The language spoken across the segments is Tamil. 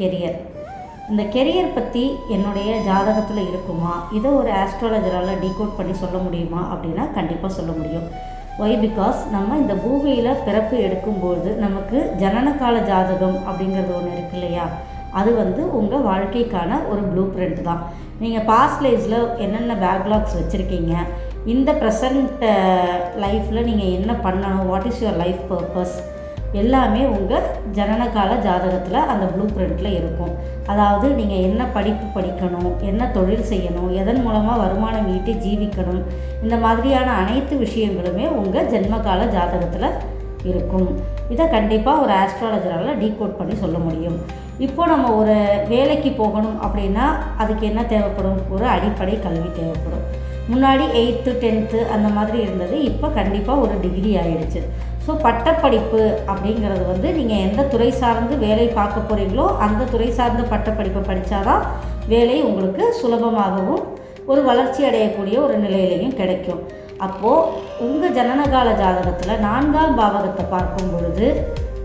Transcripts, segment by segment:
கெரியர். இந்த கெரியர் பற்றி என்னுடைய ஜாதகத்தில் இருக்குமா, இதை ஒரு ஆஸ்ட்ராலஜரால் டீகோட் பண்ணி சொல்ல முடியுமா அப்படின்னா கண்டிப்பாக சொல்ல முடியும். ஒய் பிகாஸ் நம்ம இந்த பூமியில் பிறப்பு எடுக்கும்போது நமக்கு ஜனனகால ஜாதகம் அப்படிங்கிறது ஒன்று இருக்கு இல்லையா, அது உங்கள் வாழ்க்கைக்கான ஒரு ப்ளூ பிரிண்ட் தான். நீங்கள் பாஸ்ட் லைஃப்பில் என்னென்ன பேக்லாக்ஸ் வச்சுருக்கீங்க, இந்த ப்ரெசண்ட் லைஃப்பில் நீங்கள் என்ன பண்ணணும், what is your life purpose, எல்லாமே உங்கள் ஜனனகால ஜாதகத்தில் அந்த ப்ளூ பிரிண்டில் இருக்கும். அதாவது நீங்கள் என்ன படிப்பு படிக்கணும், என்ன தொழில் செய்யணும், எதன் மூலமாக வருமானம் ஈட்டி ஜீவிக்கணும், இந்த மாதிரியான அனைத்து விஷயங்களுமே உங்கள் ஜென்மகால ஜாதகத்தில் இருக்கும். இதை கண்டிப்பாக ஒரு ஆஸ்ட்ராலஜரால் டீகோட் பண்ணி சொல்ல முடியும். இப்போது நம்ம ஒரு வேலைக்கு போகணும் அப்படின்னா அதுக்கு என்ன தேவைப்படும், ஒரு அடிப்படை கல்வி தேவைப்படும். முன்னாடி 8th 10th அந்த மாதிரி இருந்தது, இப்போ கண்டிப்பாக ஒரு டிகிரி ஆகிடுச்சு. ஸோ பட்டப்படிப்பு அப்படிங்கிறது நீங்கள் எந்த துறை சார்ந்து வேலை பார்க்க போகிறீங்களோ அந்த துறை சார்ந்த பட்டப்படிப்பை படித்தாதான் வேலை உங்களுக்கு சுலபமாகவும் ஒரு வளர்ச்சி அடையக்கூடிய ஒரு நிலையிலையும் கிடைக்கும். அப்போது உங்கள் ஜனனகால ஜாதகத்தில் 4ஆம் பாவகத்தை பார்க்கும் பொழுது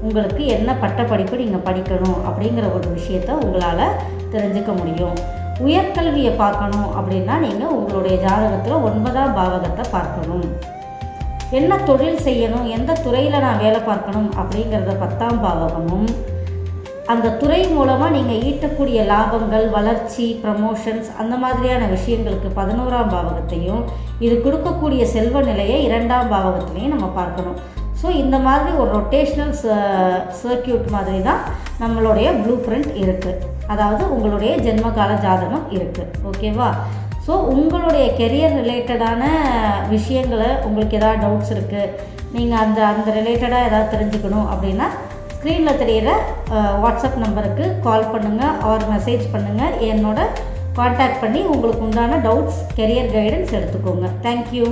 உங்களுக்கு என்ன பட்டப்படிப்பு நீங்கள் படிக்கணும் அப்படிங்கிற ஒரு விஷயத்தை உங்களால் தெரிஞ்சுக்க முடியும். உயர்கல்வியை பார்க்கணும் அப்படின்னா நீங்கள் உங்களுடைய ஜாதகத்தில் 9ஆம் பாவகத்தை பார்க்கணும். என்ன தொழில் செய்யணும், எந்த துறையில் நான் வேலை பார்க்கணும் அப்படிங்கிறத 10ஆம் பாவகமும், அந்த துறை மூலமாக நீங்கள் ஈட்டக்கூடிய லாபங்கள், வளர்ச்சி, ப்ரமோஷன்ஸ் அந்த மாதிரியான விஷயங்களுக்கு 11ஆம் பாவகத்தையும், இது கொடுக்கக்கூடிய செல்வ நிலையை 2ஆம் பாவகத்திலையும் நம்ம பார்க்கணும். ஸோ இந்த மாதிரி ஒரு ரொட்டேஷ்னல் சர்க்கியூட் மாதிரி தான் நம்மளுடைய ப்ளூ பிரிண்ட் இருக்குது. அதாவது உங்களுடைய ஜென்மகால ஜாதகம் இருக்குது. ஓகேவா? ஸோ உங்களுடைய கெரியர் ரிலேட்டடான விஷயங்களை உங்களுக்கு எதாவது டவுட்ஸ் இருக்குது, நீங்கள் அந்த ரிலேட்டடாக எதாவது தெரிஞ்சுக்கணும் அப்படின்னா ஸ்க்ரீனில் தெரிகிற வாட்ஸ்அப் நம்பருக்கு கால் பண்ணுங்கள் ஆர் மெசேஜ் பண்ணுங்கள். என்னோட காண்டாக்ட் பண்ணி உங்களுக்கு உண்டான டவுட்ஸ், கெரியர் கைடன்ஸ் எடுத்துக்கோங்க. தேங்க்யூ.